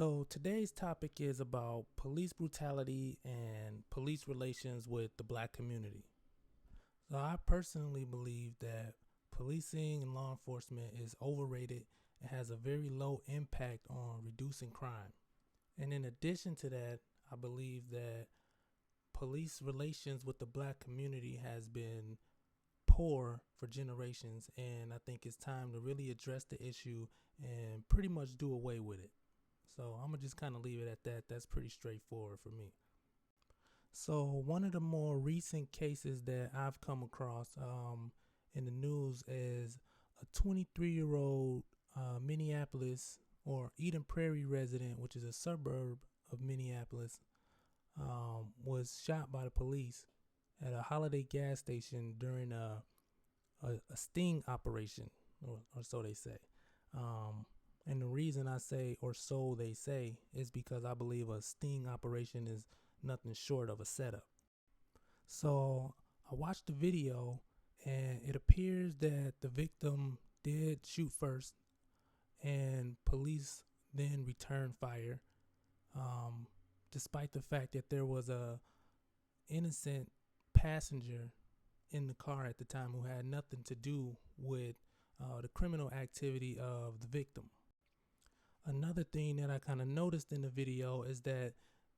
So today's topic is about police brutality and police relations with the black community. So I personally believe that policing and law enforcement is overrated and has a very low impact on reducing crime. And in addition to that, I believe that police relations with the black community has been poor for generations, and I think it's time to really address the issue and pretty much do away with it. So I'm gonna just kind of leave it at that. That's pretty straightforward for me. So one of the more recent cases that I've come across in the news is a 23-year-old Minneapolis or Eden Prairie resident, which is a suburb of Minneapolis, was shot by the police at a Holiday gas station during a sting operation, or so they say. And the reason I say, or so they say, is because I believe a sting operation is nothing short of a setup. So I watched the video, and it appears that the victim did shoot first, and police then returned fire, um, despite the fact that there was a innocent passenger in the car at the time who had nothing to do with the criminal activity of the victim. Another thing that I kind of noticed in the video is that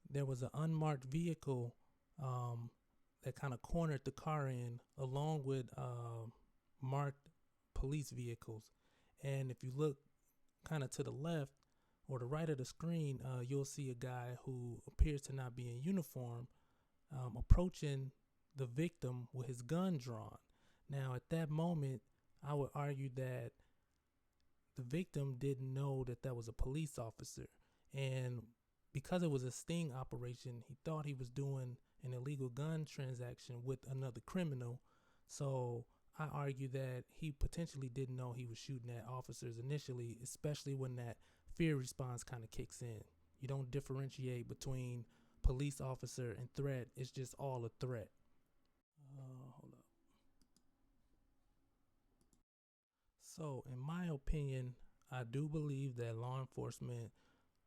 there was an unmarked vehicle that kind of cornered the car in, along with marked police vehicles. And if you look kind of to the left or the right of the screen, you'll see a guy who appears to not be in uniform approaching the victim with his gun drawn. Now, at that moment, I would argue that the victim didn't know that that was a police officer. And because it was a sting operation, he thought he was doing an illegal gun transaction with another criminal. So I argue that he potentially didn't know he was shooting at officers initially, especially when that fear response kind of kicks in. You don't differentiate between police officer and threat. It's just all a threat. Hold up. So, in my opinion, I do believe that law enforcement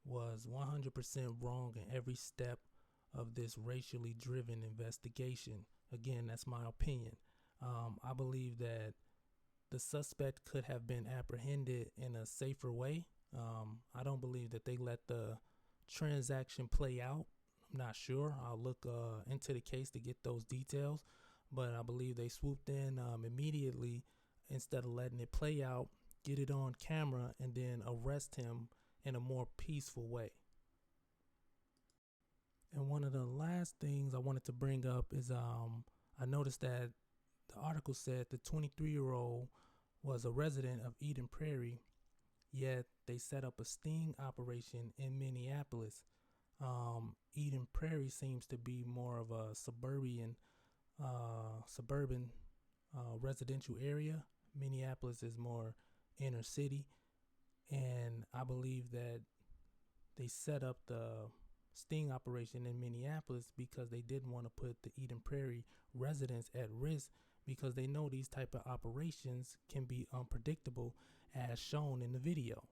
was 100% wrong in every step of this racially driven investigation. Again, that's my opinion. I believe that the suspect could have been apprehended in a safer way. I don't believe that they let the transaction play out. I'm not sure. I'll look into the case to get those details. But I believe they swooped in immediately instead of letting it play out, get it on camera, and then arrest him in a more peaceful way. And one of the last things I wanted to bring up is I noticed that the article said the 23-year-old was a resident of Eden Prairie, yet they set up a sting operation in Minneapolis. Eden Prairie seems to be more of a suburban residential area. Minneapolis is more inner city, and I believe that they set up the sting operation in Minneapolis because they didn't want to put the Eden Prairie residents at risk, because they know these type of operations can be unpredictable, as shown in the video.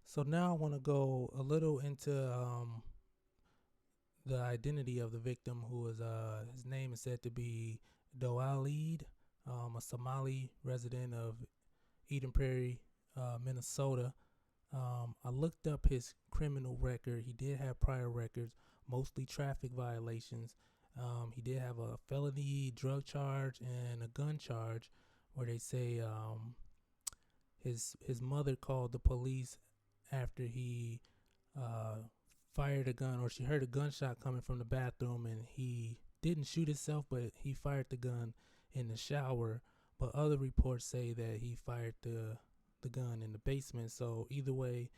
So now I want to go a little into the identity of the victim, who is his name is said to be Doalid, a Somali resident of Eden Prairie, Minnesota. I looked up his criminal record. He did have prior records, mostly traffic violations. He did have a felony drug charge and a gun charge, where they say his mother called the police after he fired a gun, or she heard a gunshot coming from the bathroom, and he didn't shoot himself, but he fired the gun in the shower. But other reports say that he fired the gun in the basement. So either way,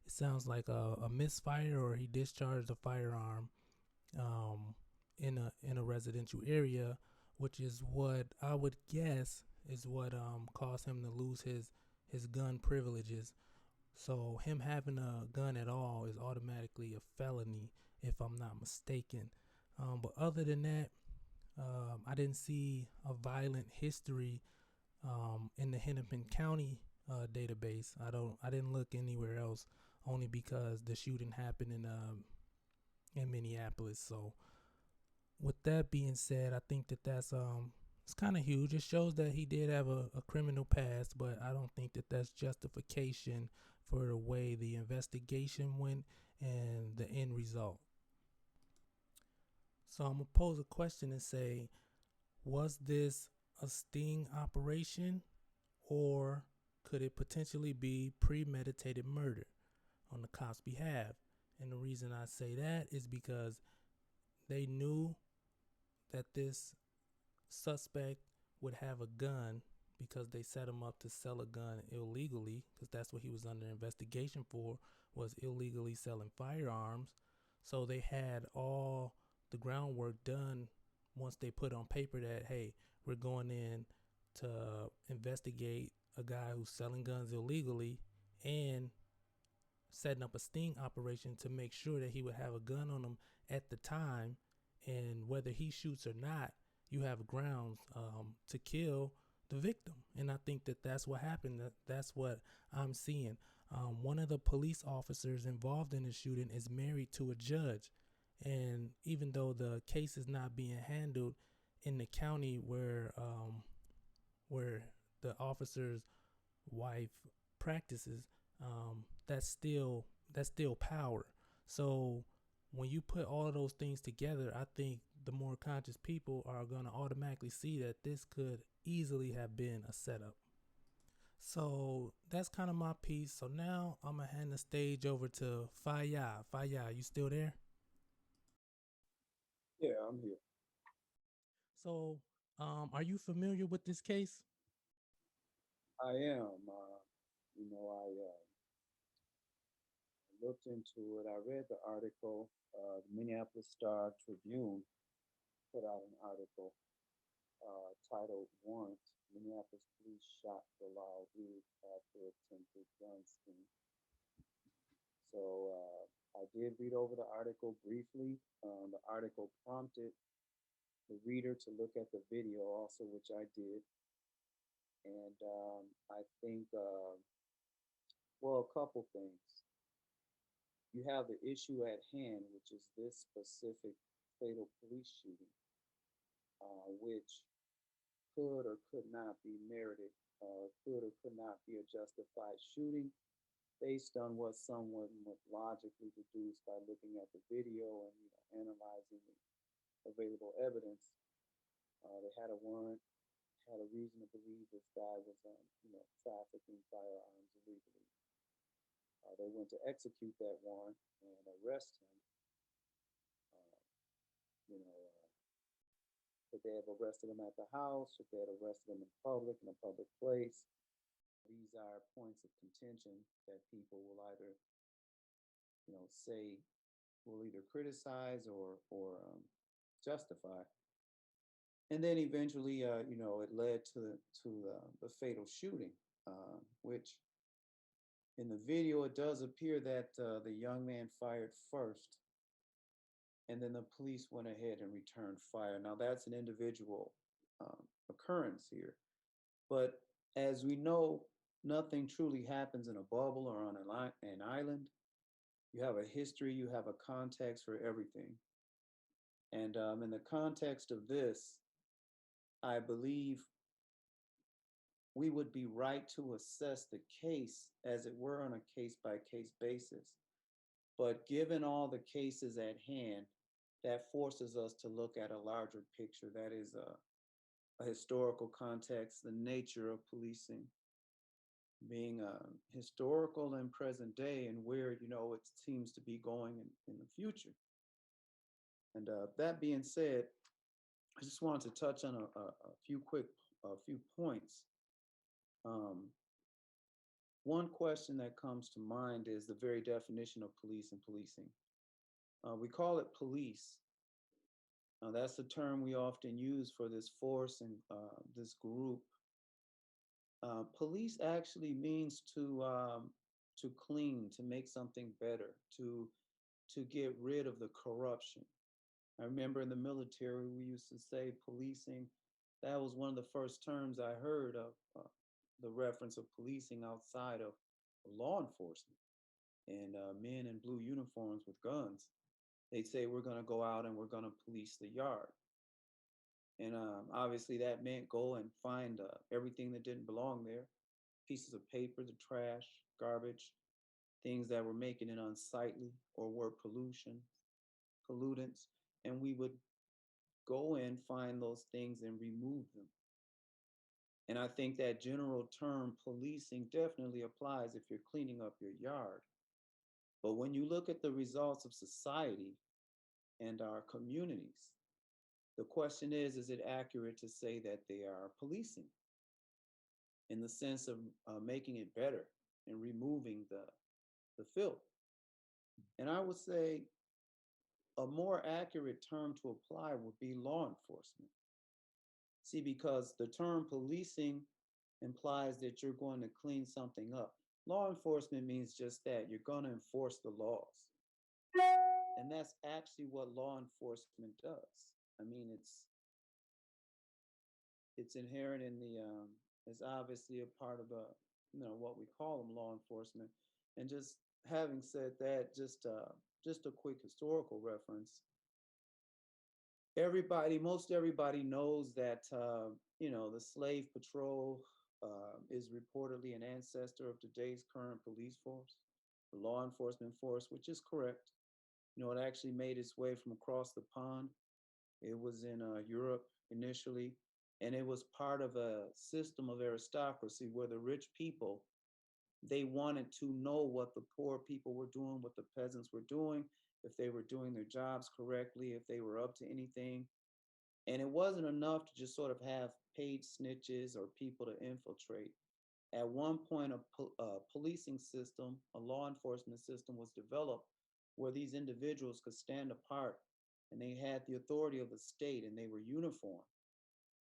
it sounds like a misfire, or he discharged a firearm in a residential area, which is what I would guess is what caused him to lose his gun privileges. So him having a gun at all is automatically a felony, if I'm not mistaken. But other than that, I didn't see a violent history in the Hennepin County database. I didn't look anywhere else only because the shooting happened in Minneapolis. So with that being said, I think that that's it's kind of huge. It shows that he did have a criminal past, but I don't think that that's justification for the way the investigation went and the end result. So I'm gonna pose a question and say, was this a sting operation, or could it potentially be premeditated murder on the cops' behalf? And the reason I say that is because they knew that this suspect would have a gun because they set him up to sell a gun illegally, because that's what he was under investigation for, was illegally selling firearms. So they had all the groundwork done once they put on paper that, hey, we're going in to investigate a guy who's selling guns illegally, and setting up a sting operation to make sure that he would have a gun on him at the time, and whether he shoots or not, you have grounds to kill the victim. And I think that that's what happened. That's what I'm seeing. One of the police officers involved in the shooting is married to a judge, and even though the case is not being handled in the county where the officer's wife practices, that's still power. So when you put all of those things together, I think the more conscious people are going to automatically see that this could easily have been a setup. So that's kind of my piece. So now I'm gonna hand the stage over to Faya. Faya, you still there? Yeah, I'm here. So, are you familiar with this case? I am. I looked into it. I read the article. The Minneapolis Star Tribune put out an article titled "Warrant: Minneapolis Police Shot Bilal Reed After Attempted Gun Scheme." I did read over the article briefly. The article prompted the reader to look at the video also, which I did. And I think, well, a couple things. You have the issue at hand, which is this specific fatal police shooting, which could or could not be merited, could or could not be a justified shooting based on what someone would logically deduce by looking at the video and analyzing the available evidence. They had a warrant, had a reason to believe this guy was, trafficking firearms illegally. They went to execute that warrant and arrest him. Uh, you know, Could they have arrested him at the house? Should they have arrested him in public, in a public place? These are points of contention that people will either, say, will either criticize or justify. And then eventually, it led to the fatal shooting, which in the video it does appear that the young man fired first, and then the police went ahead and returned fire. Now that's an individual occurrence here, but as we know, nothing truly happens in a bubble or on an island. You have a history, you have a context for everything. And in the context of this, I believe we would be right to assess the case as it were on a case by case basis. But given all the cases at hand, that forces us to look at a larger picture. That is a historical context, the nature of policing being historical and present day, and where it seems to be going in the future. And that being said, I just wanted to touch on a few points. Um, One question that comes to mind is the very definition of police and policing. We call it police. That's the term we often use for this force and this group. Police actually means to clean, to make something better, to get rid of the corruption. I remember in the military we used to say policing. That was one of the first terms I heard of the reference of policing outside of law enforcement. and men in blue uniforms with guns. They'd say, "We're going to go out and we're going to police the yard." And obviously, that meant go and find everything that didn't belong there, pieces of paper, the trash, garbage, things that were making it unsightly or were pollutants. And we would go and find those things and remove them. And I think that general term policing definitely applies if you're cleaning up your yard. But when you look at the results of society and our communities, the question is it accurate to say that they are policing in the sense of making it better and removing the filth? And I would say a more accurate term to apply would be law enforcement. See, because the term policing implies that you're going to clean something up. Law enforcement means just that you're going to enforce the laws. And that's actually what law enforcement does. I mean, it's inherent in the it's obviously a part of what we call them, law enforcement. And just having said that, just a quick historical reference. Most everybody knows that the slave patrol is reportedly an ancestor of today's current police force, the law enforcement force, which is correct. It actually made its way from across the pond. It was in Europe initially, and it was part of a system of aristocracy where the rich people, they wanted to know what the poor people were doing, what the peasants were doing, if they were doing their jobs correctly, if they were up to anything. And it wasn't enough to just sort of have paid snitches or people to infiltrate. At one point, a policing system, a law enforcement system was developed where these individuals could stand apart and they had the authority of the state and they were uniform.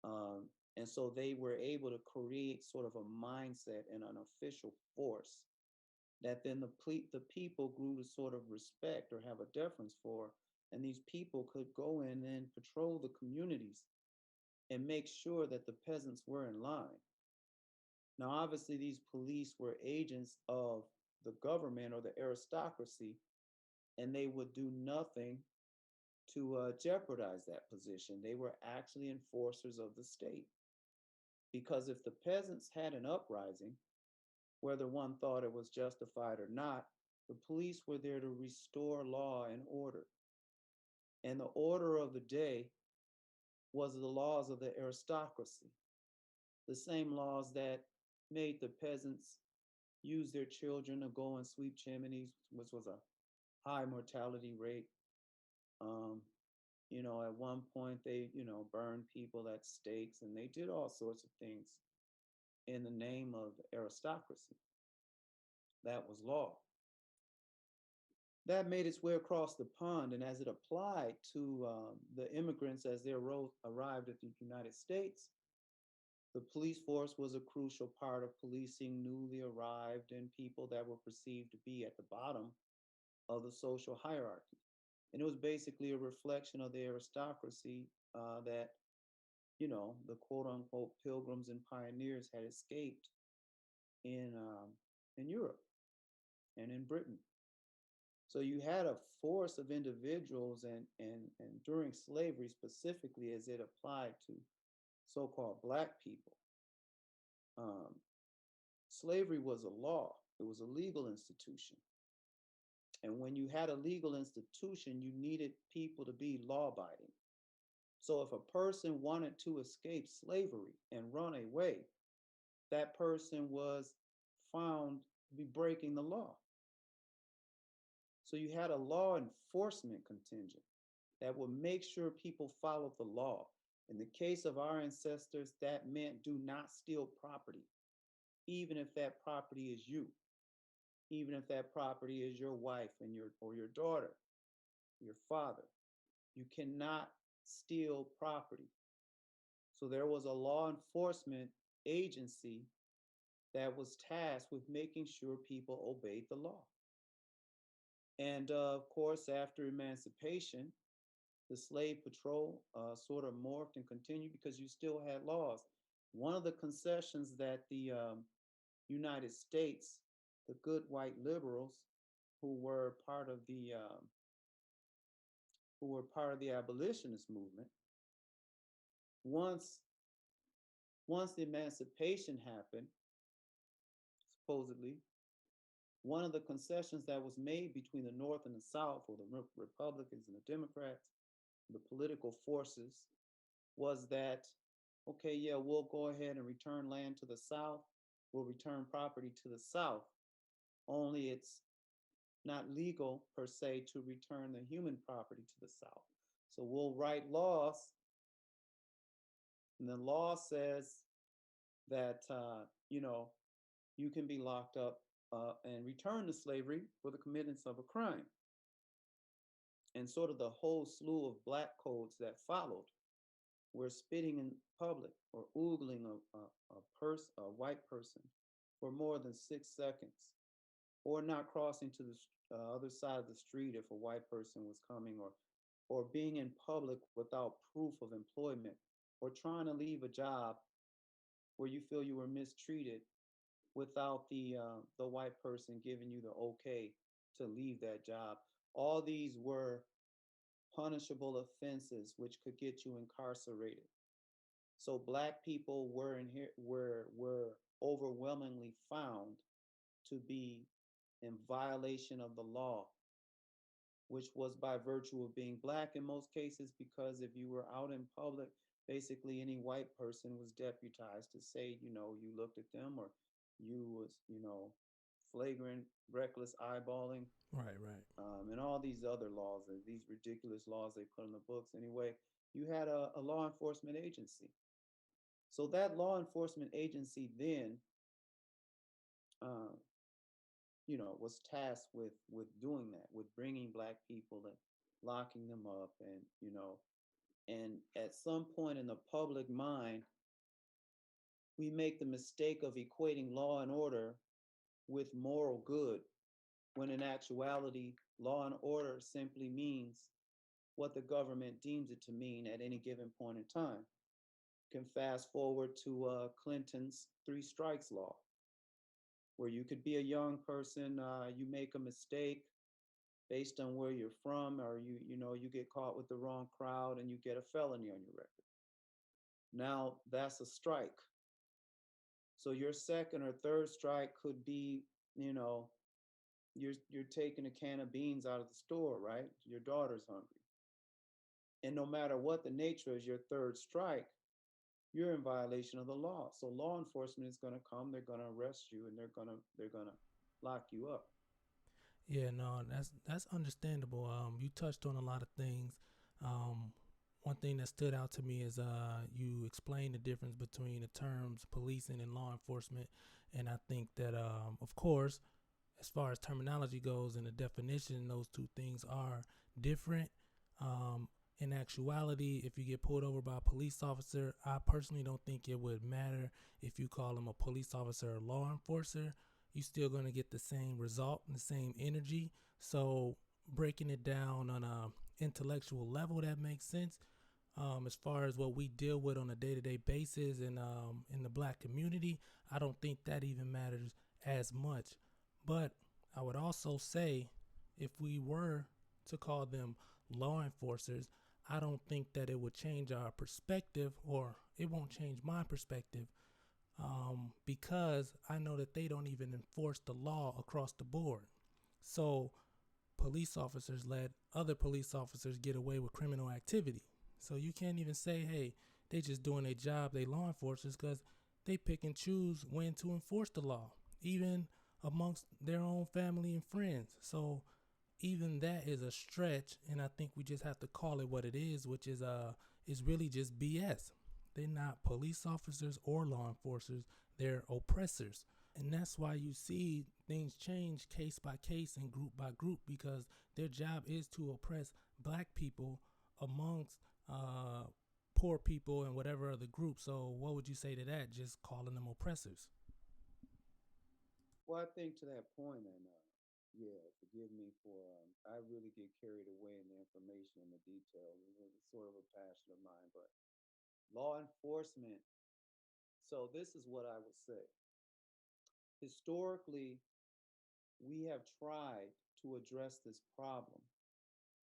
Um, and so they were able to create sort of a mindset and an official force that then the people grew to sort of respect or have a deference for. And these people could go in and patrol the communities and make sure that the peasants were in line. Now, obviously, these police were agents of the government or the aristocracy, and they would do nothing to jeopardize that position. They were actually enforcers of the state. Because if the peasants had an uprising, whether one thought it was justified or not, the police were there to restore law and order. And the order of the day was the laws of the aristocracy, the same laws that made the peasants use their children to go and sweep chimneys, which was a high mortality rate. Um, at one point they, burned people at stakes and they did all sorts of things in the name of aristocracy. That was law. That made its way across the pond, and as it applied to the immigrants as they arrived at the United States, the police force was a crucial part of policing newly arrived and people that were perceived to be at the bottom of the social hierarchy. And it was basically a reflection of the aristocracy that, the quote unquote pilgrims and pioneers had escaped in Europe and in Britain. So you had a force of individuals, and during slavery specifically, as it applied to so-called black people, um, slavery was a law. It was a legal institution. And when you had a legal institution, you needed people to be law abiding. So if a person wanted to escape slavery and run away, that person was found to be breaking the law. So you had a law enforcement contingent that would make sure people followed the law. In the case of our ancestors, that meant do not steal property, even if that property is you, even if that property is your wife and your daughter, your father. You cannot steal property. So there was a law enforcement agency that was tasked with making sure people obeyed the law. And of course, after emancipation, the slave patrol sort of morphed and continued because you still had laws. One of the concessions that the United States, the good white liberals, who were part of the abolitionist movement, once once the emancipation happened, supposedly, one of the concessions that was made between the North and the South, or the Republicans and the Democrats, the political forces, was that, okay, yeah, we'll go ahead and return land to the South, we'll return property to the South, only it's not legal per se to return the human property to the South. So we'll write laws, and the law says that, you can be locked up and returned to slavery for the committance of a crime. And sort of the whole slew of black codes that followed were spitting in public or oogling a white person for more than 6 seconds, or not crossing to the other side of the street if a white person was coming, or being in public without proof of employment, or trying to leave a job where you feel you were mistreated without the white person giving you the okay to leave that job. All these were punishable offenses which could get you incarcerated. So black people were in here were overwhelmingly found to be in violation of the law, which was by virtue of being black in most cases, because if you were out in public, basically any white person was deputized to say, you looked at them, or you was, flagrant, reckless eyeballing, Right, right. and all these other laws, and these ridiculous laws they put in the books. Anyway, you had a law enforcement agency. So that law enforcement agency then, uh, was tasked with doing that, with bringing black people and locking them up, and and at some point in the public mind, we make the mistake of equating law and order with moral good, when in actuality, law and order simply means what the government deems it to mean at any given point in time. You can fast forward to Clinton's three strikes law, where you could be a young person, you make a mistake based on where you're from, or you get caught with the wrong crowd and you get a felony on your record. Now that's a strike. So your second or third strike could be, you know, you're taking a can of beans out of the store, right? Your daughter's hungry. And no matter what the nature is, your third strike, you're in violation of the law. So law enforcement is going to come, they're going to arrest you, and they're going to lock you up. Yeah, no, that's understandable. You touched on a lot of things. Um, one thing that stood out to me is you explained the difference between the terms policing and law enforcement, and I think that of course, as far as terminology goes and the definition, those two things are different. Um, in actuality, if you get pulled over by a police officer, I personally don't think it would matter if you call him a police officer or law enforcer. You're still going to get the same result and the same energy. So breaking it down on a intellectual level, that makes sense. As far as what we deal with on a day-to-day basis in the black community, I don't think that even matters as much. But I would also say, if we were to call them law enforcers, I don't think that it would change our perspective, or it won't change my perspective, because I know that they don't even enforce the law across the board. So police officers let other police officers get away with criminal activity. So you can't even say, hey, they just doing their job, they law enforcers, because they pick and choose when to enforce the law, even amongst their own family and friends. So even that is a stretch, and I think we just have to call it what it is, which is really just BS. They're not police officers or law enforcers, they're oppressors. And that's why you see things change case by case and group by group, because their job is to oppress black people amongst uh, poor people and whatever other group. So what would you say to that? Just calling them oppressors? Well, I think to that point, and yeah, forgive me for I really get carried away in the information and the details. It's sort of a passion of mine, but law enforcement. So this is what I would say. Historically, we have tried to address this problem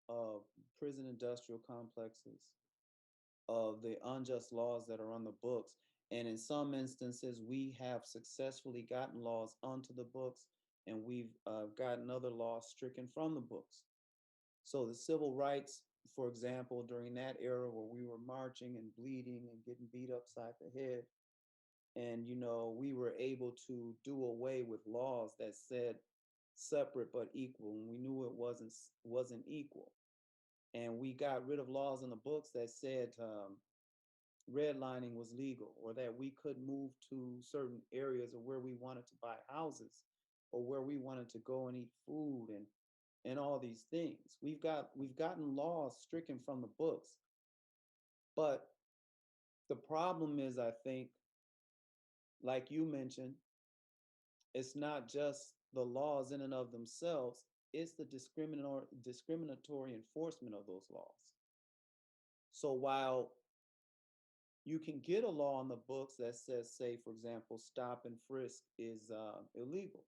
of prison industrial complexes, of the unjust laws that are on the books. And in some instances, we have successfully gotten laws onto the books, and we've gotten other laws stricken from the books. So the civil rights, for example, during that era where we were marching and bleeding and getting beat upside the head, and we were able to do away with laws that said separate but equal, and we knew it wasn't equal. And we got rid of laws in the books that said redlining was legal, or that we could move to certain areas, or where we wanted to buy houses, or where we wanted to go and eat food, and all these things. We've gotten laws stricken from the books. But the problem is, I think, like you mentioned, it's not just the laws in and of themselves, it's the discriminatory enforcement of those laws. So while you can get a law on the books that says, say, for example, stop and frisk is illegal.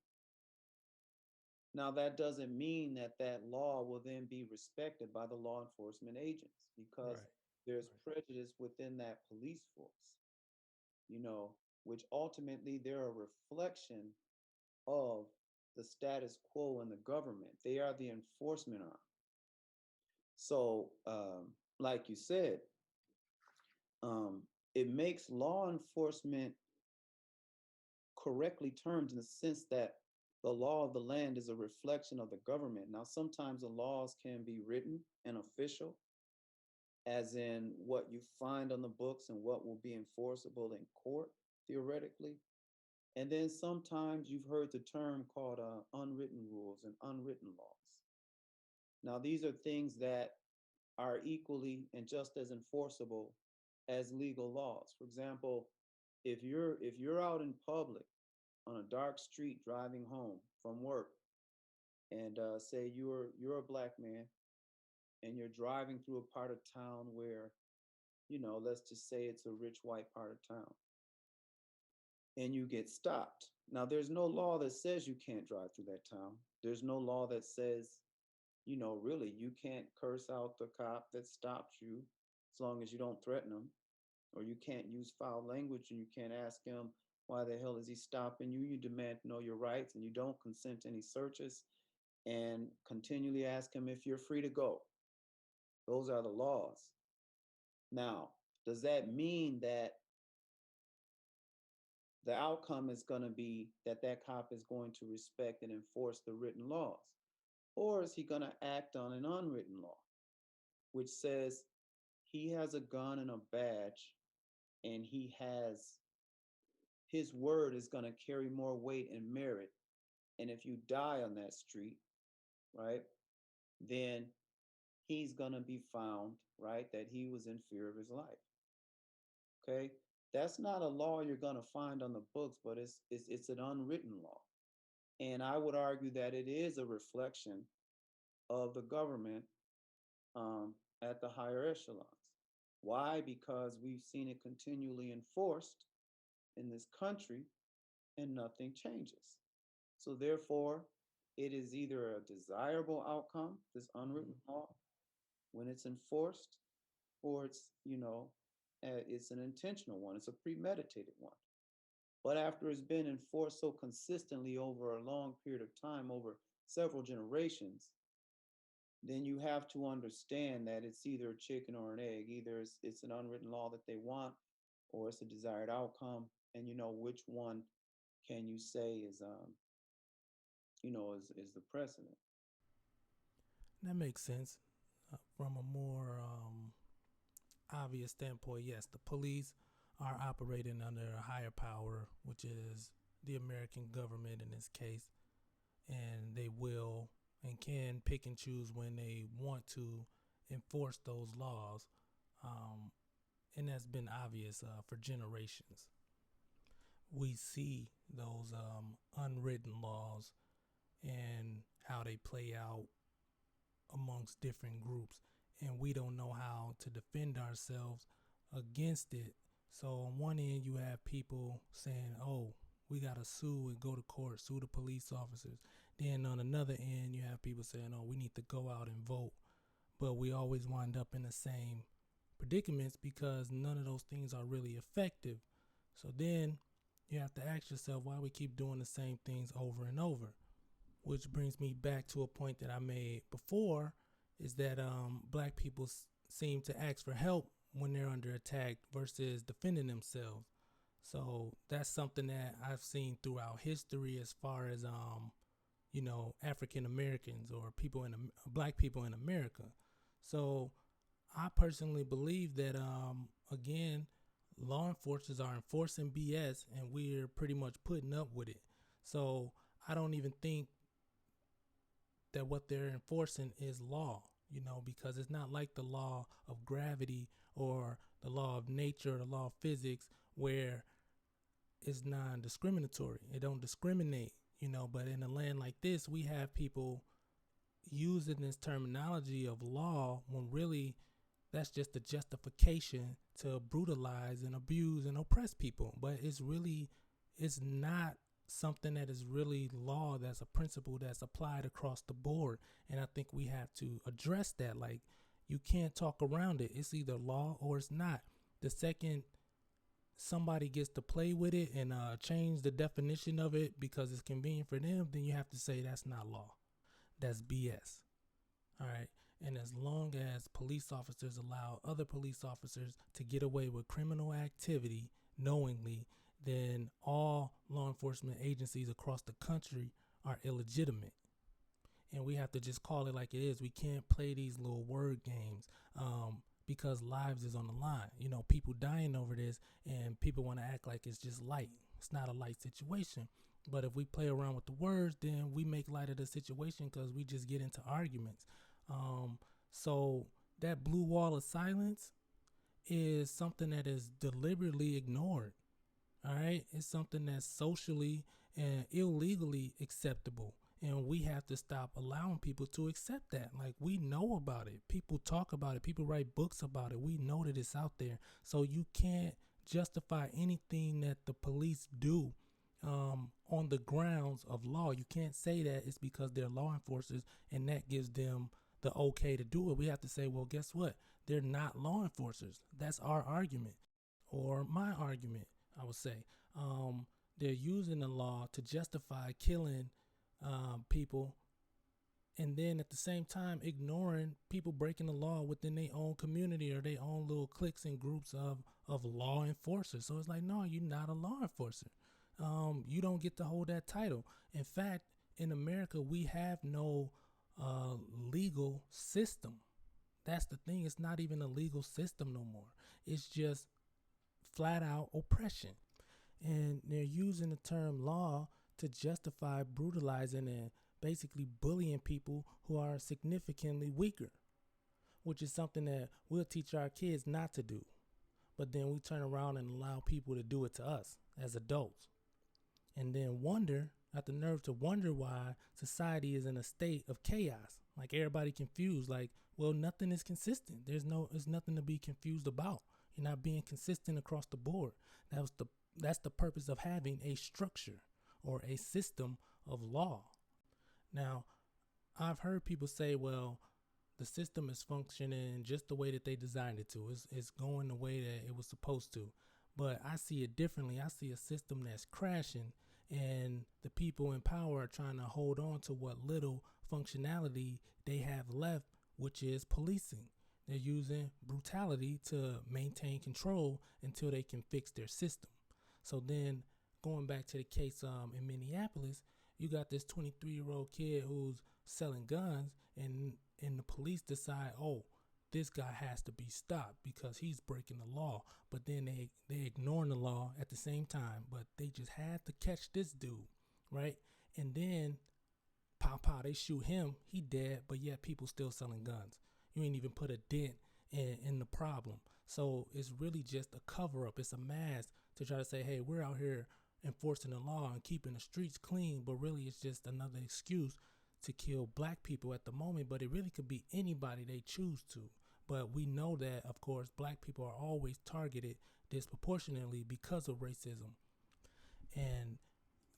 Now, that doesn't mean that that law will then be respected by the law enforcement agents, because Right. there's Right. prejudice within that police force, you know, which ultimately they're a reflection of the status quo in the government. They are the enforcement arm. So, like you said, um, it makes law enforcement correctly termed in the sense that the law of the land is a reflection of the government. Now, sometimes the laws can be written and official, as in what you find on the books and what will be enforceable in court, theoretically. And then sometimes you've heard the term called unwritten rules and unwritten laws. Now, these are things that are equally and just as enforceable as legal laws. For example, if you're out in public on a dark street driving home from work, and say you're a black man, and you're driving through a part of town where, let's just say it's a rich white part of town, and you get stopped. Now, there's no law that says you can't drive through that town. There's no law that says, really, you can't curse out the cop that stopped you, as long as you don't threaten him, or you can't use foul language, and you can't ask him why the hell is he stopping you. You demand to know your rights, and you don't consent to any searches, and continually ask him if you're free to go. Those are the laws. Now, does that mean that the outcome is going to be that that cop is going to respect and enforce the written laws? Or is he going to act on an unwritten law, which says he has a gun and a badge, and his word is going to carry more weight and merit. And if you die on that street, right, then he's going to be found, right, that he was in fear of his life. Okay? That's not a law you're going to find on the books, but it's an unwritten law. And I would argue that it is a reflection of the government at the higher echelons. Why? Because we've seen it continually enforced in this country, and nothing changes. So therefore, it is either a desirable outcome, this unwritten law, when it's enforced, or it's an intentional one. It's a premeditated one. But after it's been enforced so consistently over a long period of time, over several generations, then you have to understand that it's either a chicken or an egg. Either it's an unwritten law that they want, or it's a desired outcome. And which one can you say is the precedent? That makes sense. From a more obvious standpoint, yes, the police are operating under a higher power, which is the American government in this case, and they will and can pick and choose when they want to enforce those laws. Um, and that's been obvious for generations. We see those unwritten laws and how they play out amongst different groups, and we don't know how to defend ourselves against it. So on one end, you have people saying, "Oh, we gotta sue and go to court, sue the police officers." Then on another end, you have people saying, oh, we need to go out and vote. But we always wind up in the same predicaments because none of those things are really effective. So then you have to ask yourself why we keep doing the same things over and over. Which brings me back to a point that I made before, is that black people seem to ask for help when they're under attack versus defending themselves. So that's something that I've seen throughout history as far as African Americans or black people in America. So I personally believe that again, law enforcers are enforcing BS and we're pretty much putting up with it. So I don't even think that what they're enforcing is law, because it's not like the law of gravity or the law of nature or the law of physics where it's non-discriminatory. It don't discriminate, but in a land like this, we have people using this terminology of law when really that's just a justification to brutalize and abuse and oppress people. But it's not something that is really law. That's a principle that's applied across the board. And I think we have to address that. Like, you can't talk around it. It's either law or it's not. The second somebody gets to play with it and change the definition of it because it's convenient for them, then you have to say that's not law. That's BS. All right. And as long as police officers allow other police officers to get away with criminal activity knowingly, then all law enforcement agencies across the country are illegitimate. And we have to just call it like it is. We can't play these little word games because lives is on the line. People dying over this and people want to act like it's just light. It's not a light situation. But if we play around with the words, then we make light of the situation because we just get into arguments. So that blue wall of silence is something that is deliberately ignored. All right. It's something that's socially and illegally acceptable. And we have to stop allowing people to accept that. Like, we know about it. People talk about it. People write books about it. We know that it's out there. So you can't justify anything that the police do on the grounds of law. You can't say that it's because they're law enforcers and that gives them the okay to do it. We have to say, well, guess what? They're not law enforcers. That's our argument, or my argument, I would say. They're using the law to justify killing people, and then at the same time ignoring people breaking the law within their own community or their own little cliques and groups of law enforcers. So it's like, no, you're not a law enforcer. You don't get to hold that title. In fact, in America, we have no legal system. That's the thing. It's not even a legal system no more. It's just flat out oppression. And they're using the term law to justify brutalizing and basically bullying people who are significantly weaker, which is something that we'll teach our kids not to do. But then we turn around and allow people to do it to us as adults. And then have the nerve to wonder why society is in a state of chaos. Like, everybody confused. Like, well, nothing is consistent. There's nothing to be confused about. You're not being consistent across the board. That's the purpose of having a structure or a system of law. Now, I've heard people say, well, the system is functioning just the way that they designed it to. It's going the way that it was supposed to. But I see it differently. I see a system that's crashing, and the people in power are trying to hold on to what little functionality they have left, which is policing. They're using brutality to maintain control until they can fix their system. So then, going back to the case in Minneapolis, you got this 23-year-old kid who's selling guns, and the police decide, oh, this guy has to be stopped because he's breaking the law. But then they ignoring the law at the same time, but they just had to catch this dude, right? And then pow, they shoot him, he dead, but yet people still selling guns. You ain't even put a dent in the problem. So it's really just a cover up. It's a mask to try to say, hey, we're out here enforcing the law and keeping the streets clean, but really it's just another excuse to kill black people at the moment. But it really could be anybody they choose to. But we know that, of course, black people are always targeted disproportionately because of racism. And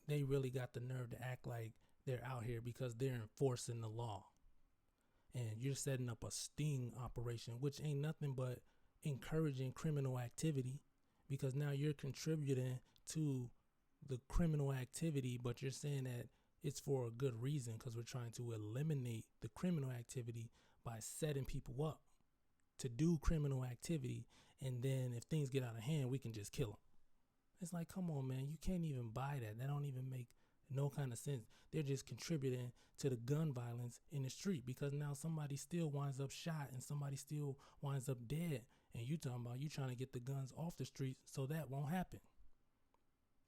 they really got the nerve to act like they're out here because they're enforcing the law. And you're setting up a sting operation, which ain't nothing but encouraging criminal activity, because now you're contributing to the criminal activity, but you're saying that it's for a good reason because we're trying to eliminate the criminal activity by setting people up to do criminal activity. And then if things get out of hand, we can just kill them. It's like, come on, man, you can't even buy that. That don't even make no kind of sense. They're just contributing to the gun violence in the street, because now somebody still winds up shot and somebody still winds up dead. And you talking about you trying to get the guns off the streets so that won't happen.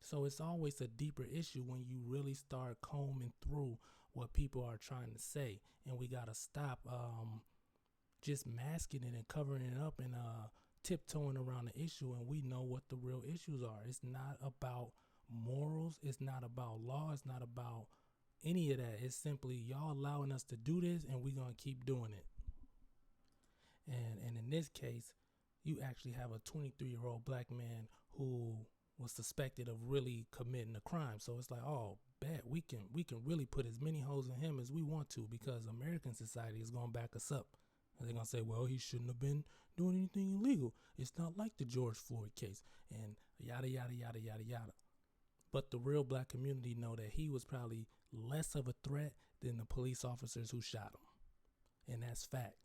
So it's always a deeper issue when you really start combing through what people are trying to say. And we got to stop just masking it and covering it up and tiptoeing around the issue, and we know what the real issues are. It's not about morals, it's not about law, it's not about any of that. It's simply y'all allowing us to do this and we're going to keep doing it. And in this case, you actually have a 23-year-old black man who was suspected of really committing a crime. So it's like, oh, bet we can really put as many holes in him as we want to, because American society is going to back us up. And they're going to say, well, he shouldn't have been doing anything illegal. It's not like the George Floyd case, and yada, yada, yada, yada, yada. But the real black community know that he was probably less of a threat than the police officers who shot him. And that's fact.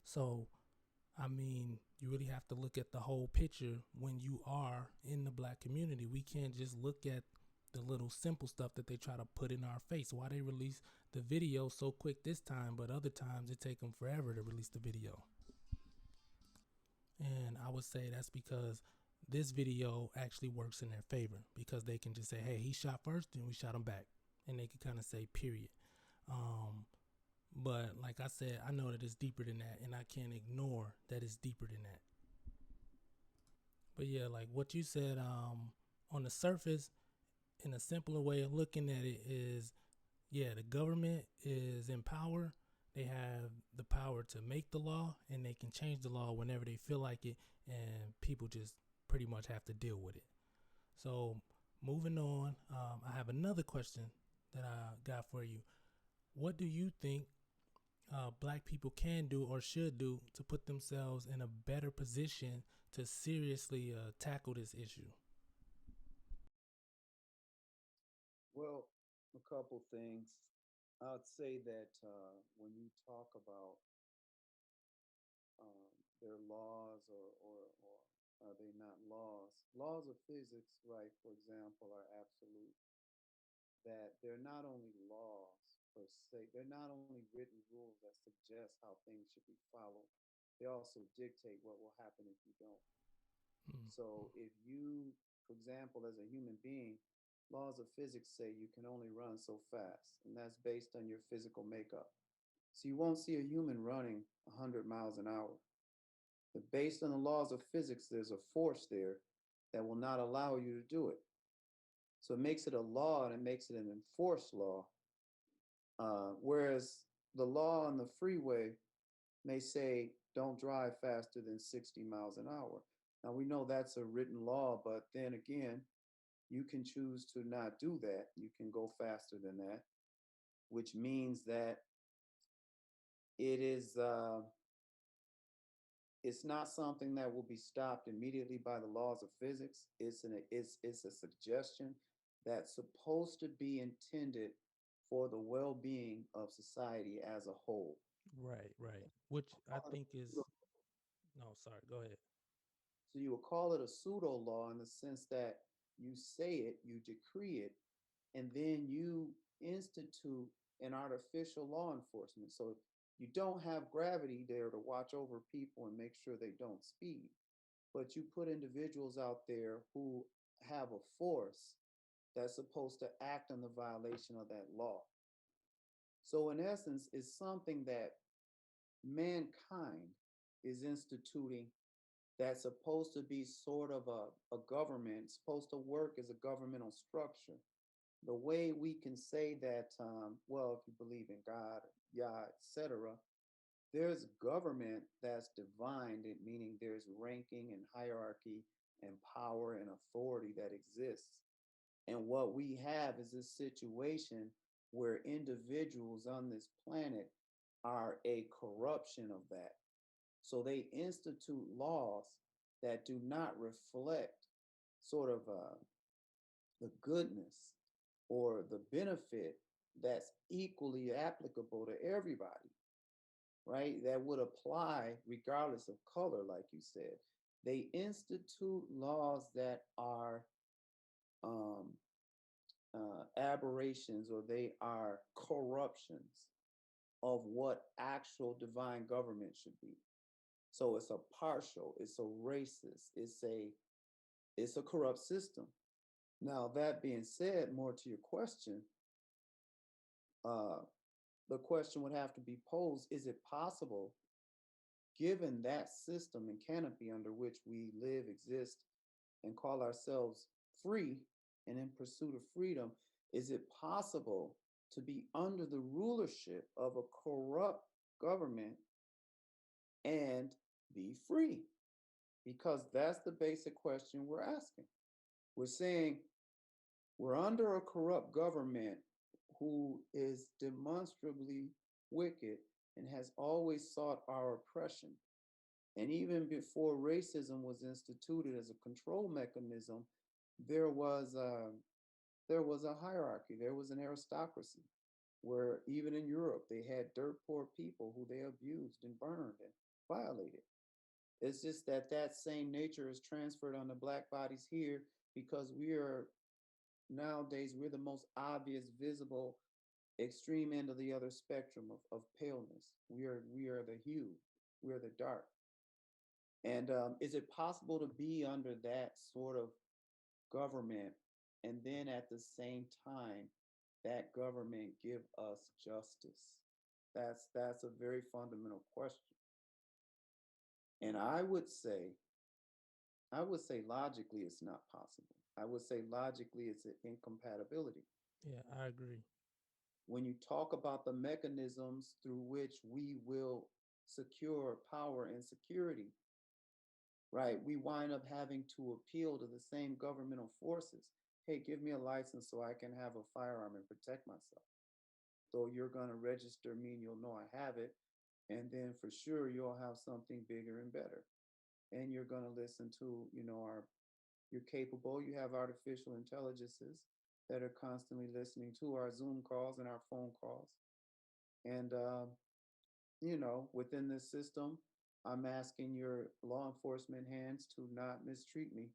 So, I mean, you really have to look at the whole picture when you are in the black community. We can't just look at the little simple stuff that they try to put in our face. Why they release the video so quick this time, but other times it take them forever to release the video. And I would say that's because this video actually works in their favor, because they can just say, hey, he shot first, then we shot him back. And they can kind of say, period. But like I said, I know that it's deeper than that, and I can't ignore that it's deeper than that. But yeah, like what you said, on the surface, in a simpler way of looking at it is, yeah, the government is in power. They have the power to make the law, and they can change the law whenever they feel like it, and people just pretty much have to deal with it. So moving on, I have another question that I got for you. What do you think black people can do or should do to put themselves in a better position to seriously tackle this issue? Well, a couple things. I'd say that when you talk about their laws, or are they not laws? Laws of physics, right, for example, are absolute. That they're not only laws per se, they're not only written rules that suggest how things should be followed, they also dictate what will happen if you don't. Mm. So if you, for example, as a human being, laws of physics say you can only run so fast, and that's based on your physical makeup. So you won't see a human running 100 miles an hour. But based on the laws of physics, there's a force there that will not allow you to do it. So it makes it a law, and it makes it an enforced law. Whereas the law on the freeway may say don't drive faster than 60 miles an hour. Now we know that's a written law, but then again, you can choose to not do that. You can go faster than that, which means that it is it's not something that will be stopped immediately by the laws of physics. It's a suggestion that's supposed to be intended for the well-being of society as a whole. Right, right. Which I think is, no, sorry, go ahead. So you will call it a pseudo law in the sense that you say it, you decree it, and then you institute an artificial law enforcement. So you don't have gravity there to watch over people and make sure they don't speed, but you put individuals out there who have a force that's supposed to act on the violation of that law. So, in essence, it's something that mankind is instituting that's supposed to be sort of a government, supposed to work as a governmental structure. The way we can say that, well, if you believe in God, Yah, etc., there's government that's divine, meaning there's ranking and hierarchy and power and authority that exists. And what we have is this situation where individuals on this planet are a corruption of that. So they institute laws that do not reflect sort of the goodness or the benefit that's equally applicable to everybody, right? That would apply regardless of color, like you said. They institute laws that are um, aberrations or they are corruptions of what actual divine government should be. So it's a partial, it's a racist, it's a corrupt system. Now that being said, more to your question, uh, the question would have to be posed: is it possible, given that system and canopy under which we live, exist, and call ourselves free and in pursuit of freedom, is it possible to be under the rulership of a corrupt government and be free? Because that's the basic question we're asking. We're saying we're under a corrupt government who is demonstrably wicked and has always sought our oppression. And even before racism was instituted as a control mechanism, there was a, there was a hierarchy, there was an aristocracy, where even in Europe they had dirt poor people who they abused and burned and violated. It's just that that same nature is transferred on the black bodies here because we are nowadays we're the most obvious, visible, extreme end of the other spectrum of paleness. We are the hue, we are the dark. And is it possible to be under that sort of government and then at the same time that government give us justice? That's a very fundamental question. And I would say logically it's not possible. I would say logically it's an incompatibility. Yeah, I agree. When you talk about the mechanisms through which we will secure power and security, right? We wind up having to appeal to the same governmental forces. Hey, give me a license so I can have a firearm and protect myself. So you're going to register me and you'll know I have it. And then for sure, you'll have something bigger and better. And you're going to listen to, you're capable. You have artificial intelligences that are constantly listening to our Zoom calls and our phone calls. And, within this system, I'm asking your law enforcement hands to not mistreat me,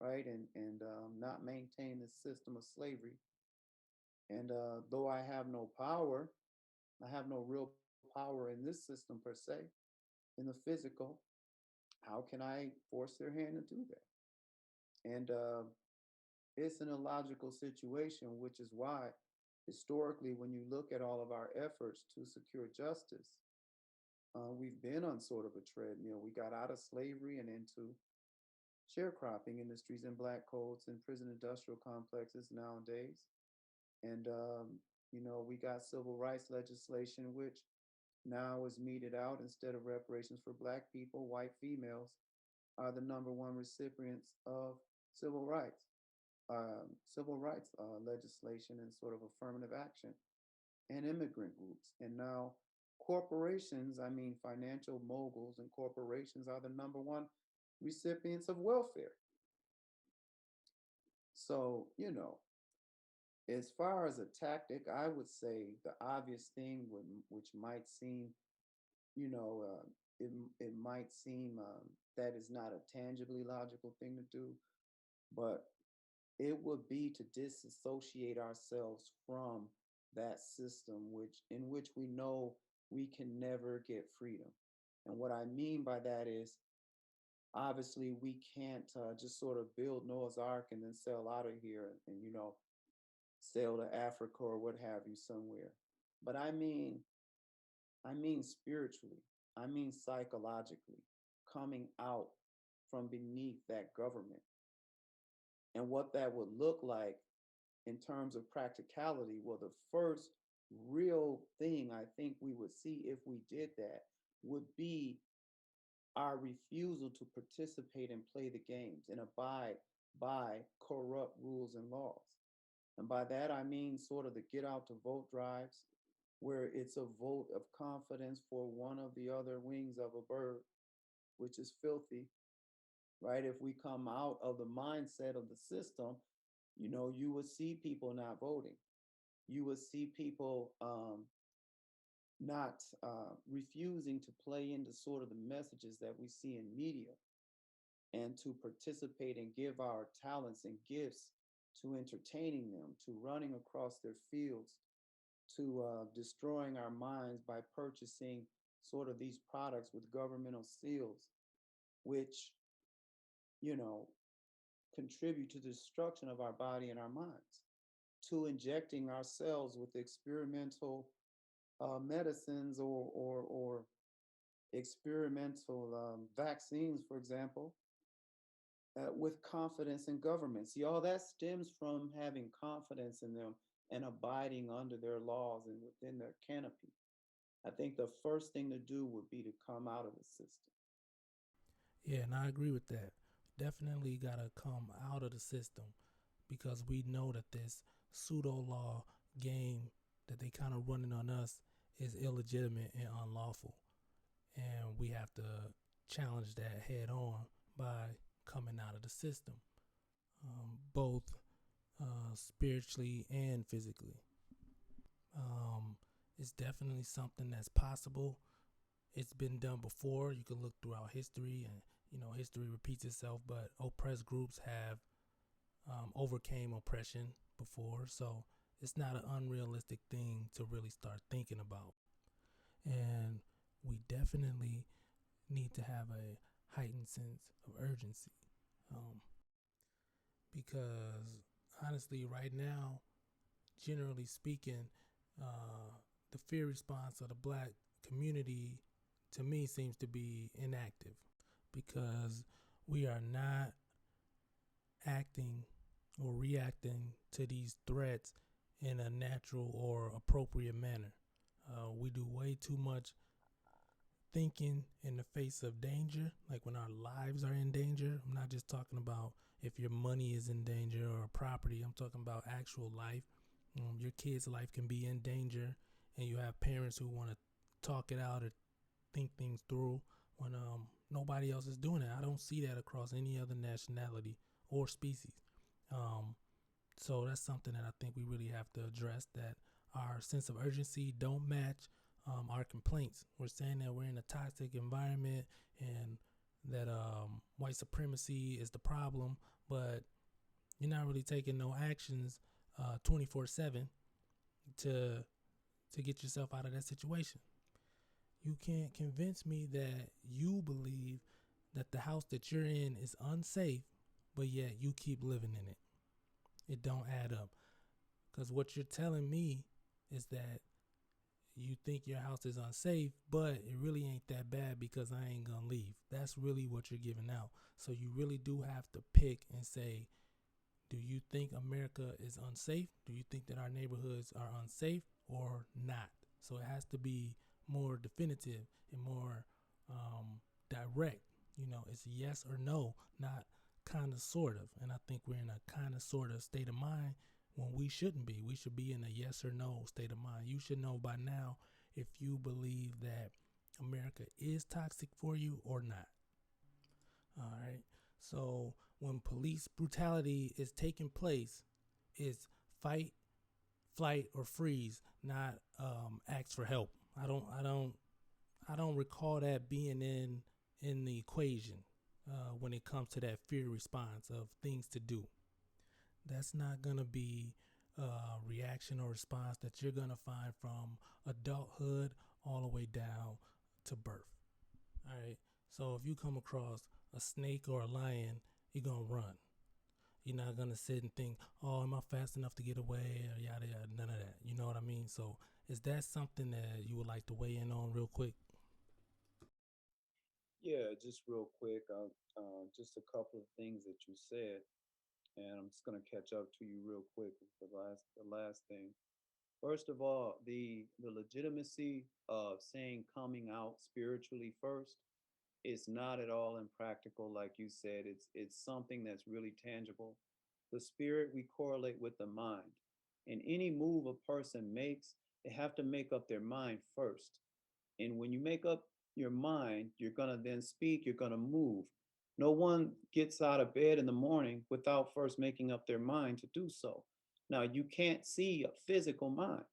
right? And not maintain this system of slavery. And though I have no power, I have no real power in this system per se, in the physical. How can I force their hand to do that? And it's an illogical situation, which is why historically, when you look at all of our efforts to secure justice, we've been on sort of a treadmill. We got out of slavery and into sharecropping industries and black codes and prison industrial complexes nowadays. And, we got civil rights legislation, which now is meted out instead of reparations for black people. White females are the number one recipients of civil rights, legislation and sort of affirmative action, and immigrant groups. And now corporations, I mean, financial moguls and corporations are the number one recipients of welfare. So, as far as a tactic, I would say the obvious thing, which might seem, you know, it, it might seem that is not a tangibly logical thing to do, but it would be to disassociate ourselves from that system in which we know we can never get freedom. And what I mean by that is obviously we can't just sort of build Noah's Ark and then sail out of here and sail to Africa or what have you somewhere. But I mean spiritually. I mean psychologically, coming out from beneath that government. And what that would look like in terms of practicality, well, the first real thing I think we would see if we did that would be our refusal to participate and play the games and abide by corrupt rules and laws. And by that, I mean sort of the get out to vote drives, where it's a vote of confidence for one of the other wings of a bird, which is filthy, right? If we come out of the mindset of the system, you would see people not voting. You would see people not refusing to play into sort of the messages that we see in media and to participate and give our talents and gifts to entertaining them, to running across their fields, to destroying our minds by purchasing sort of these products with governmental seals, which, you know, contribute to the destruction of our body and our minds, to injecting ourselves with experimental medicines or experimental vaccines, for example, with confidence in government. See, all that stems from having confidence in them and abiding under their laws and within their canopy. I think the first thing to do would be to come out of the system. Yeah, and I agree with that. Definitely got to come out of the system because we know that this pseudo law game that they kind of running on us is illegitimate and unlawful. And we have to challenge that head on by coming out of the system, both spiritually and physically. It's definitely something that's possible. It's been done before. You can look throughout history, and history repeats itself. But oppressed groups have overcame oppression before, so it's not an unrealistic thing to really start thinking about. And we definitely need to have a heightened sense of urgency, um, because honestly, right now, generally speaking, the fear response of the black community to me seems to be inactive because we are not acting or reacting to these threats in a natural or appropriate manner. We do way too much thinking in the face of danger, like when our lives are in danger. I'm not just talking about if your money is in danger or property, I'm talking about actual life. Your kid's life can be in danger, and you have parents who want to talk it out or think things through when nobody else is doing it. I don't see that across any other nationality or species. Um, so that's something that I think we really have to address. That our sense of urgency don't match our complaints. We're saying that we're in a toxic environment and that white supremacy is the problem, but you're not really taking no actions 24/7 to get yourself out of that situation. You can't convince me that you believe that the house that you're in is unsafe, but yet you keep living in it. It don't add up. Because what you're telling me is that you think your house is unsafe, but it really ain't that bad because I ain't gonna leave. That's really what you're giving out. So you really do have to pick and say, do you think America is unsafe? Do you think that our neighborhoods are unsafe or not? So it has to be more definitive and more direct. It's yes or no, not kind of sort of. And I think we're in a kind of sort of state of mind when we shouldn't be. We should be in a yes or no state of mind. You should know by now if you believe that America is toxic for you or not. All right. So when police brutality is taking place, it's fight, flight, or freeze, not ask for help. I don't recall that being in the equation when it comes to that fear response of things to do. That's not gonna be a reaction or response that you're gonna find from adulthood all the way down to birth. All right. So if you come across a snake or a lion, you're gonna run. You're not gonna sit and think, "Oh, am I fast enough to get away?" Or yada yada. None of that. You know what I mean? So is that something that you would like to weigh in on real quick? Yeah, just real quick, just a couple of things that you said, and I'm just going to catch up to you real quick with the last thing. First of all, the legitimacy of saying coming out spiritually first is not at all impractical. Like you said, it's something that's really tangible. The spirit we correlate with the mind. And any move a person makes, they have to make up their mind first. And when you make up your mind, you're going to then speak, you're going to move. No one gets out of bed in the morning without first making up their mind to do so. Now, you can't see a physical mind.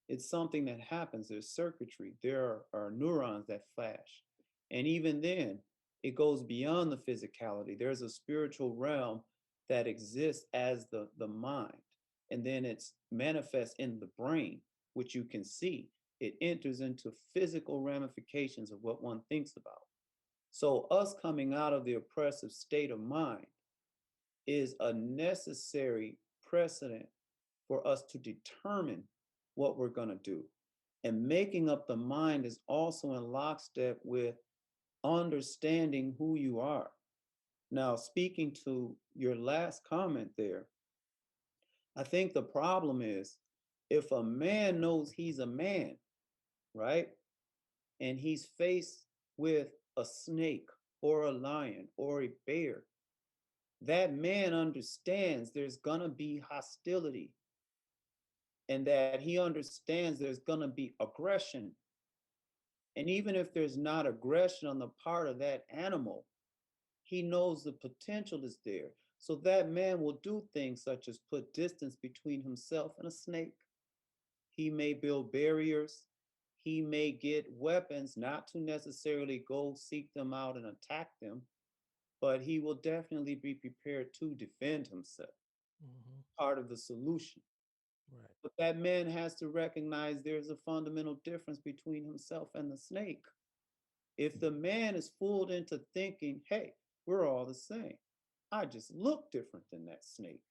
It's something that happens. There's circuitry, there are neurons that flash. And even then, it goes beyond the physicality. There's a spiritual realm that exists as the mind. And then it's manifests in the brain, which you can see. It enters into physical ramifications of what one thinks about. So, us coming out of the oppressive state of mind is a necessary precedent for us to determine what we're going to do. And making up the mind is also in lockstep with understanding who you are. Now, speaking to your last comment there, I think the problem is if a man knows he's a man, right? And he's faced with a snake or a lion or a bear, that man understands there's going to be hostility and that he understands there's going to be aggression. And even if there's not aggression on the part of that animal, he knows the potential is there. So that man will do things such as put distance between himself and a snake. He may build barriers. He may get weapons, not to necessarily go seek them out and attack them, but he will definitely be prepared to defend himself, Mm-hmm. part of the solution. Right. But that man has to recognize there's a fundamental difference between himself and the snake. If the man is fooled into thinking, hey, we're all the same, I just look different than that snake,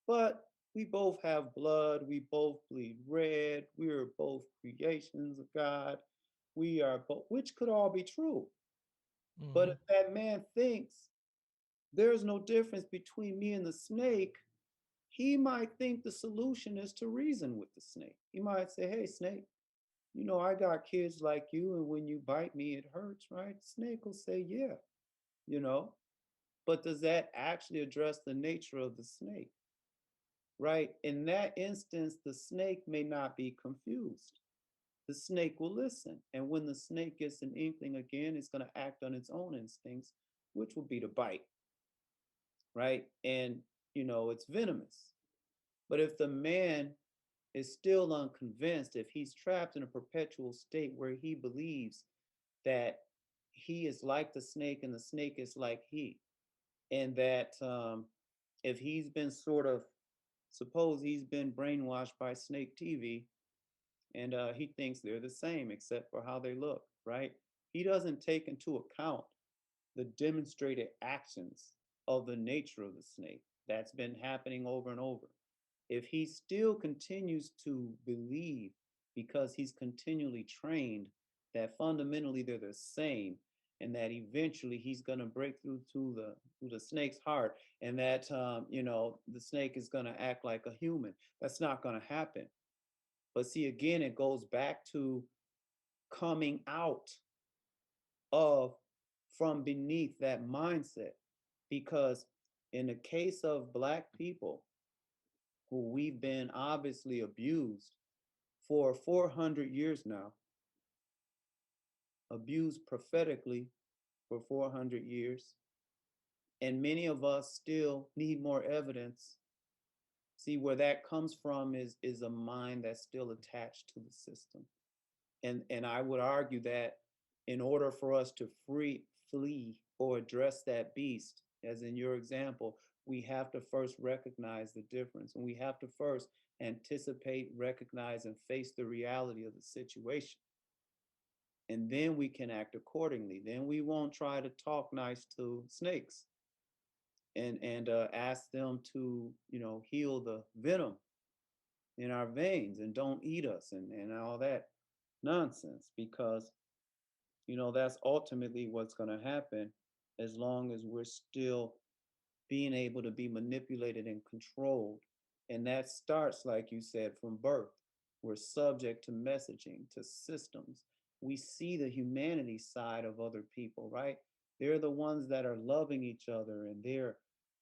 but we both have blood, we both bleed red, we are both creations of God, we are both, which could all be true. But Mm-hmm. if that man thinks there's no difference between me and the snake, he might think the solution is to reason with the snake. He might say, hey, snake, I got kids like you, and when you bite me, it hurts, right? Snake will say, yeah, you know. But does that actually address the nature of the snake, right? In that instance, the snake may not be confused. The snake will listen. And when the snake gets an inkling again, it's going to act on its own instincts, which will be to bite, right? And, it's venomous. But if the man is still unconvinced, if he's trapped in a perpetual state where he believes that he is like the snake and the snake is like he, and that if he's been suppose he's been brainwashed by Snake TV, and he thinks they're the same except for how they look, right? He doesn't take into account the demonstrated actions of the nature of the snake that's been happening over and over. If he still continues to believe because he's continually trained that fundamentally they're the same and that eventually he's going to break through to the snake's heart and that the snake is going to act like a human, that's not going to happen. But see, again, it goes back to coming out of from beneath that mindset, because in the case of Black people who we've been obviously abused for 400 years now, abused prophetically for 400 years, and many of us still need more evidence. See, where that comes from is a mind that's still attached to the system. And I would argue that in order for us to flee or address that beast, as in your example, we have to first recognize the difference, and we have to first anticipate, recognize, and face the reality of the situation. And then we can act accordingly. Then we won't try to talk nice to snakes and ask them to heal the venom in our veins and don't eat us and all that nonsense, because that's ultimately what's going to happen as long as we're still being able to be manipulated and controlled. And that starts, like you said, from birth. We're subject to messaging, to systems. We see the humanity side of other people, right? They're the ones that are loving each other and they're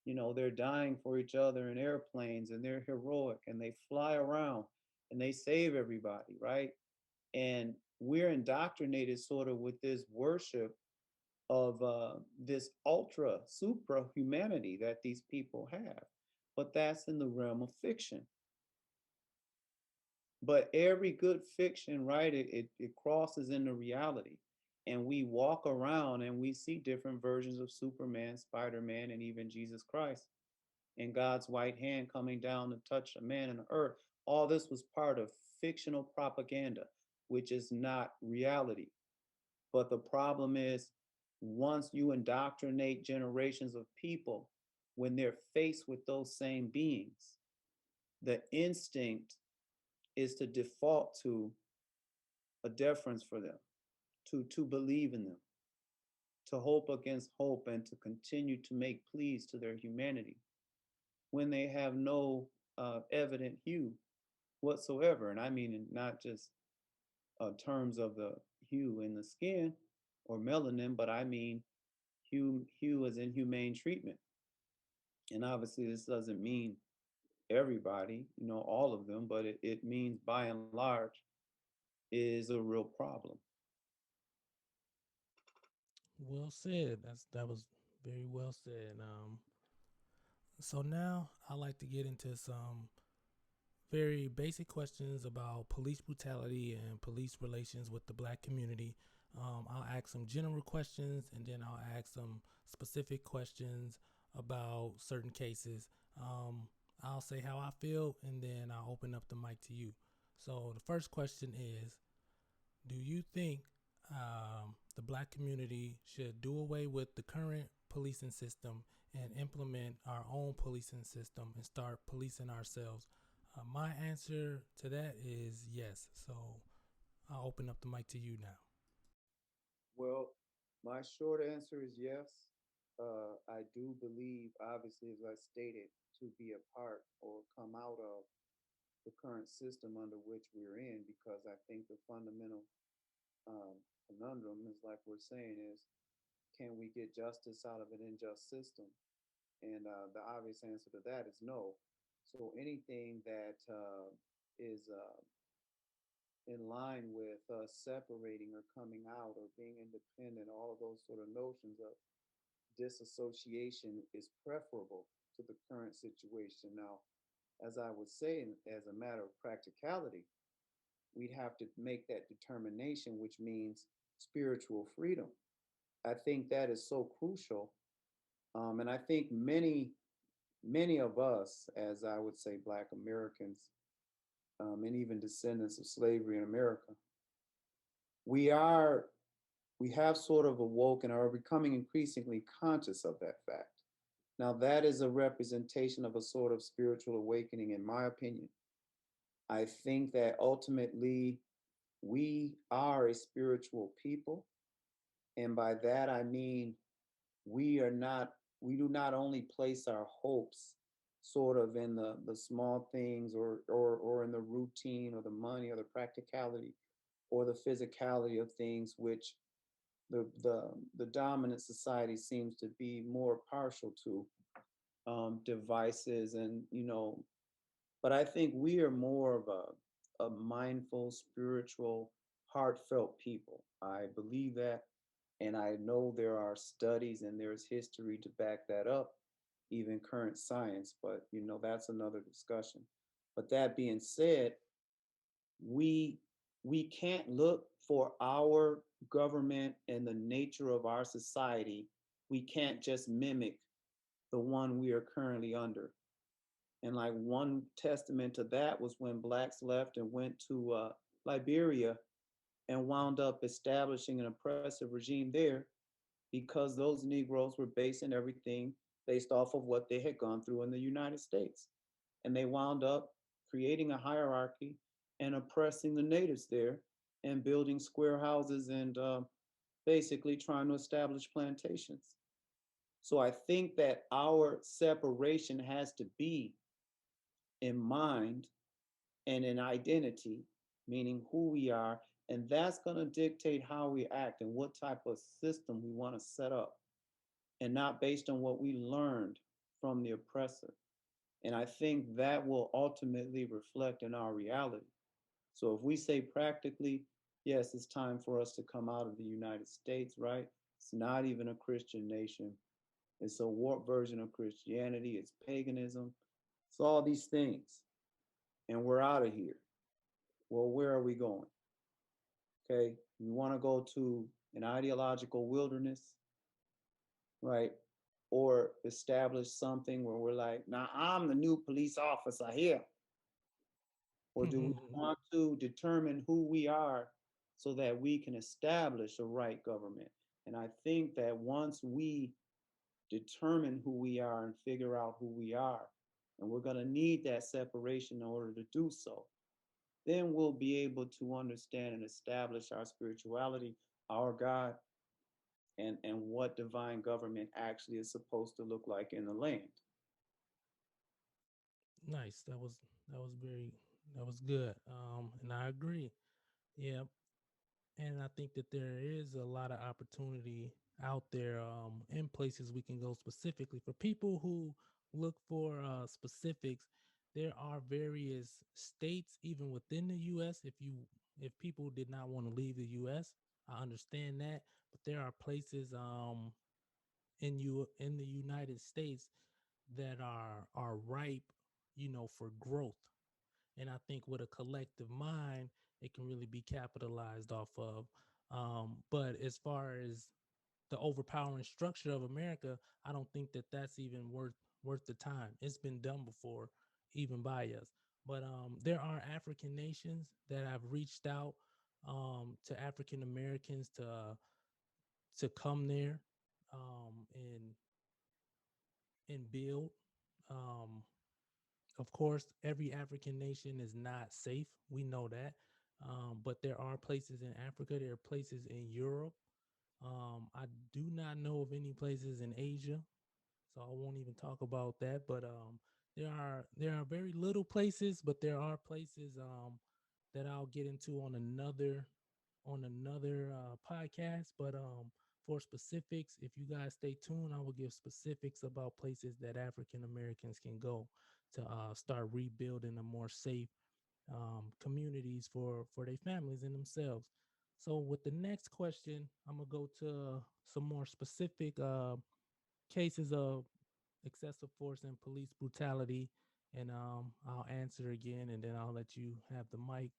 You know, they're dying for each other in airplanes and they're heroic and they fly around and they save everybody, right? And we're indoctrinated sort of with this worship of this ultra supra humanity that these people have. But that's in the realm of fiction. But every good fiction, right, it crosses into reality. And we walk around and we see different versions of Superman, Spider-Man, and even Jesus Christ, and God's white hand coming down to touch a man on the earth. All this was part of fictional propaganda, which is not reality. But the problem is, once you indoctrinate generations of people, when they're faced with those same beings, the instinct is to default to a deference for them, to believe in them, to hope against hope, and to continue to make pleas to their humanity when they have no evident hue whatsoever. And I mean, in not just terms of the hue in the skin or melanin, but I mean hue as in humane treatment. And obviously, this doesn't mean everybody, you know, all of them, but it means by and large is a real problem. Well said. That was very well said. So now I like to get into some very basic questions about police brutality and police relations with the black community. I'll ask some general questions and then I'll ask some specific questions about certain cases. I'll say how I feel and then I'll open up the mic to you. So the first question is, do you think the black community should do away with the current policing system and implement our own policing system and start policing ourselves? My answer to that is yes. So I'll open up the mic to you now. Well, my short answer is yes. I do believe, obviously, as I stated, to be a part or come out of the current system under which we're in, because I think the fundamental conundrum is, like we're saying, is can we get justice out of an unjust system? And the obvious answer to that is no. So anything that is in line with separating or coming out or being independent, all of those sort of notions of disassociation is preferable to the current situation. Now, as I was saying, as a matter of practicality, we'd have to make that determination, which means spiritual freedom. I think that is so crucial. And I think many of us, as I would say, Black Americans, and even descendants of slavery in America, we are we have sort of awoken or are becoming increasingly conscious of that fact. Now, that is a representation of a sort of spiritual awakening, in my opinion. I think that ultimately we are a spiritual people. And by that, I mean we are not, we do not only place our hopes sort of in the small things or in the routine or the money or the practicality or the physicality of things, which the dominant society seems to be more partial to, devices and, but I think we are more of a mindful, spiritual, heartfelt people. I believe that. And I know there are studies and there's history to back that up, even current science, but that's another discussion. But that being said, we we can't look for our government and the nature of our society. We can't just mimic the one we are currently under. And like one testament to that was when blacks left and went to Liberia and wound up establishing an oppressive regime there because those Negroes were basing everything based off of what they had gone through in the United States. And they wound up creating a hierarchy and oppressing the natives there and building square houses and basically trying to establish plantations. So I think that our separation has to be in mind and in identity, meaning who we are. And that's going to dictate how we act and what type of system we want to set up, and not based on what we learned from the oppressor. And I think that will ultimately reflect in our reality. So if we say practically, yes, it's time for us to come out of the United States, right? It's not even a Christian nation. It's a warped version of Christianity. It's paganism. It's all these things. And we're out of here. Well, where are we going? Okay. We want to go to an ideological wilderness, right? Or establish something where we're like, now I'm the new police officer here. Or do we want to determine who we are so that we can establish a right government? And I think that once we determine who we are and figure out who we are, and we're going to need that separation in order to do so, then we'll be able to understand and establish our spirituality, our God, and what divine government actually is supposed to look like in the land. Nice. That was very that was good. And I agree. Yeah, and I think that there is a lot of opportunity out there in places we can go specifically for people who look for specifics. There are various states even within the U.S. If people did not want to leave the U.S., I understand that, but there are places in the United States that are ripe, for growth. And I think with a collective mind, it can really be capitalized off of. But as far as the overpowering structure of America, I don't think that that's even worth the time. It's been done before, even by us. But there are African nations that have reached out to African Americans to come there and build. Um, Of course, every African nation is not safe. We know that. But there are places in Africa, there are places in Europe. I do not know of any places in Asia, so I won't even talk about that. But there are very little places, but there are places that I'll get into on another podcast. But for specifics, if you guys stay tuned, I will give specifics about places that African Americans can go to start rebuilding a more safe communities for their families and themselves. So with the next question, I'm gonna go to some more specific cases of excessive force and police brutality, and I'll answer again, and then I'll let you have the mic.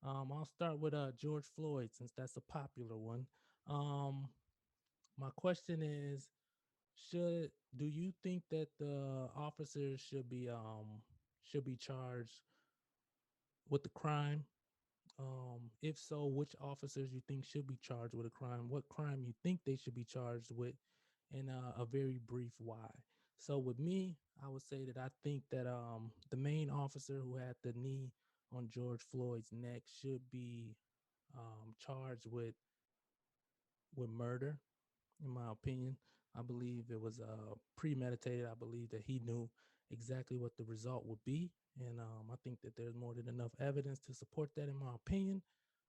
I'll start with George Floyd since that's a popular one. Um, my question is, should do you think that the officers should be charged with the crime? If so, which officers you think should be charged with a crime? What crime you think they should be charged with? And a very brief why. So with me, I would say that I think that the main officer who had the knee on George Floyd's neck should be charged with murder. In my opinion, I believe it was premeditated. I believe that he knew exactly what the result would be, and I think that there's more than enough evidence to support that. In my opinion,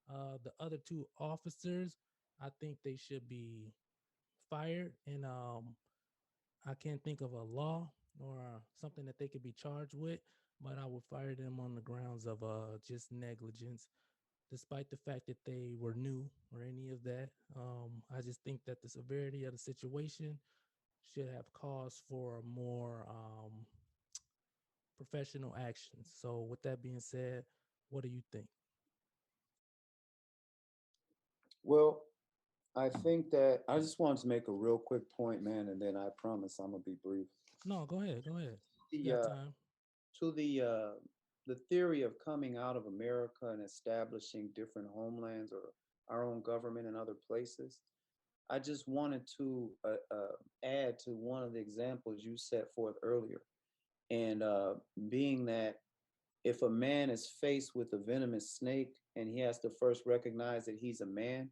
the other two officers, I think they should be fired, and I can't think of a law or something that they could be charged with, but I would fire them on the grounds of just negligence, despite the fact that they were new or any of that. I just think that the severity of the situation should have cause for more professional actions. So, with that being said, what do you think? Well, I think that I just wanted to make a real quick point, man, and then I promise I'm gonna be brief. No, go ahead. Go ahead. You The got time. to the theory of coming out of America and establishing different homelands or our own government in other places. I just wanted to add to one of the examples you set forth earlier, and being that if a man is faced with a venomous snake and he has to first recognize that he's a man,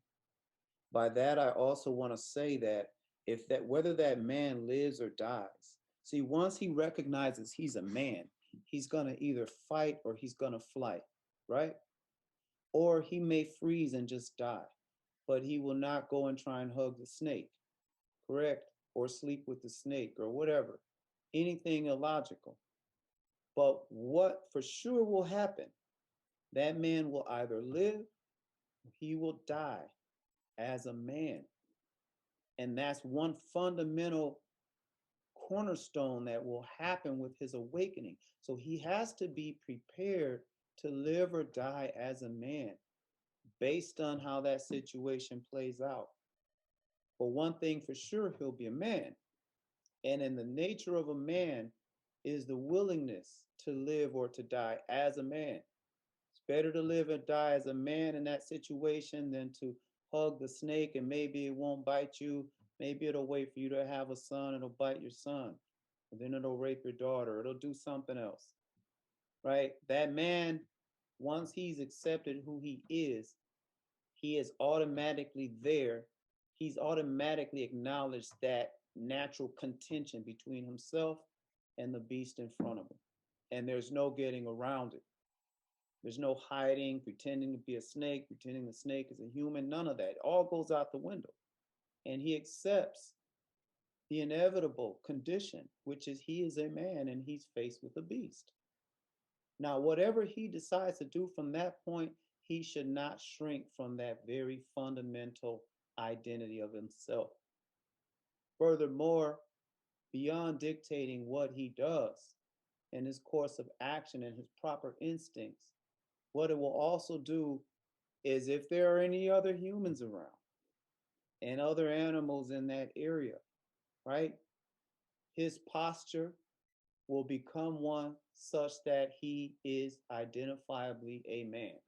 by that I also want to say that if that whether that man lives or dies, see, once he recognizes he's a man, he's gonna either fight or he's gonna flight, right? Or he may freeze and just die, but he will not go and try and hug the snake, correct? Or sleep with the snake or whatever. anything illogical. But what for sure will happen, that man will either live or he will die as a man. And that's one fundamental cornerstone that will happen with his awakening. So he has to be prepared to live or die as a man based on how that situation plays out. But one thing for sure, he'll be a man. And in the nature of a man is the willingness to live or to die as a man. It's better to live and die as a man in that situation than to hug the snake and maybe it won't bite you. Maybe it'll wait for you to have a son, it'll bite your son. And then it'll rape your daughter, it'll do something else. Right? That man, once he's accepted who he is automatically there. He's automatically acknowledged that natural contention between himself and the beast in front of him. And there's no getting around it. There's no hiding, pretending to be a snake, pretending the snake is a human, none of that. It all goes out the window. And he accepts the inevitable condition, which is he is a man and he's faced with a beast. Now, whatever he decides to do from that point, he should not shrink from that very fundamental identity of himself. Furthermore, beyond dictating what he does and his course of action and his proper instincts, what it will also do is if there are any other humans around and other animals in that area, right? His posture will become one such that he is identifiably a man.